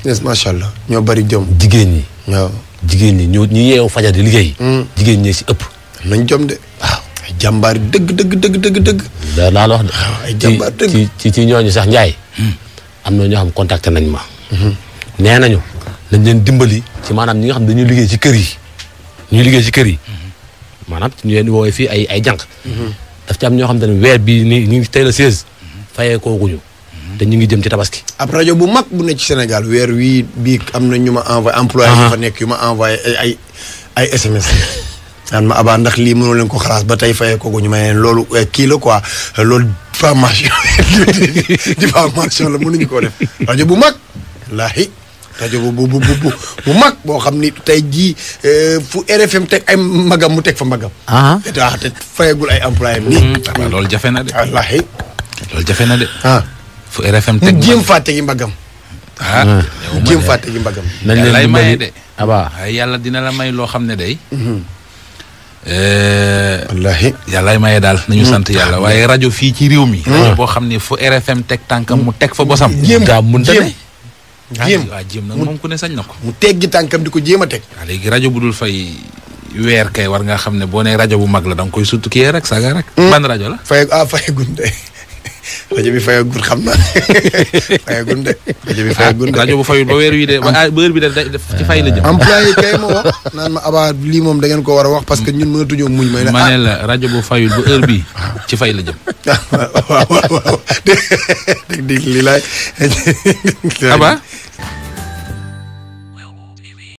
yes macha allah ñoo bari jom. jigéen ñi. waaw jigéen ñi ñu yeewu fajar di liggéey. jigéen ñi si ëpp. nañ jom de. waaw ay jàmbaar dëgg. da laa la wax de. waaw ay jàmbaar dëgg. ci ñooñu sax Ndiaye. am na ñoo xam contacté nañ ma. nee nañu nañ leen dimbali ci maanaam ñi nga xam dañuy liggéey ci kër yi. ñuy liggéey ci kër yi. maanaam ñu leen di woowee fii ay jànq. daf ci am ñoo xam ne weer bii nii ñu ngi tey la 16. fayee kooguñu. te ñu ngi jëm ci tabaski. ab rajo bu mag bu nekk ci Sénégal weer wii bii am na ñu ma envoyé. employé yu fa nekk yu ma envoyé ay SMS. naan ma abaa ndax lii mënoo leen ko xalaas ba tey fayee kooguñu ma ne loolu kii la quoi loolu diffamation la mënuñu koo def rajo bu mag. wallaahi rajo bu mag boo xam ni tey jii fu RFM teg ay magam mu teg fa magam. te fayagul ay employé am nii. waaw loolu jafe na de. wallaahi. loolu jafe na de. fu RFM teg mu jéem fàtte gi mbagam. mu jéem fàtte gi mbagam. nañ leen lay maye de. abaa yàlla dina la may loo xam ne day. wallaahi. yàllaay maye daal nañu sant yàlla waaye rajo fii ci réew mi. rajo boo xam ne fu RFM teg tànkam mu teg fa bosam. jéem jéem nag moom ku ne sañ na ko. mu teggi tànkam di ko jéem a teg. waaw léegi rajo bu dul fay weer kay war nga xam ne boo nee rajo bu mag la da nga koy suttu kii rek saga rek. ban rajo la. fayagun de rajo bi fayagun xam naa fayagun de rajo bi fayagun de. rajo bu fayul ba weer wi de ba heure bi de ci fay la jëm. employé kay ma wax naan ma abaa lii moom da ngeen ko war a wax parce que ñun mënatuñoo muñ. ma ne la rajo bu fayul ba heure bi ci fay la jëm. waaw dégg lii laay. Aba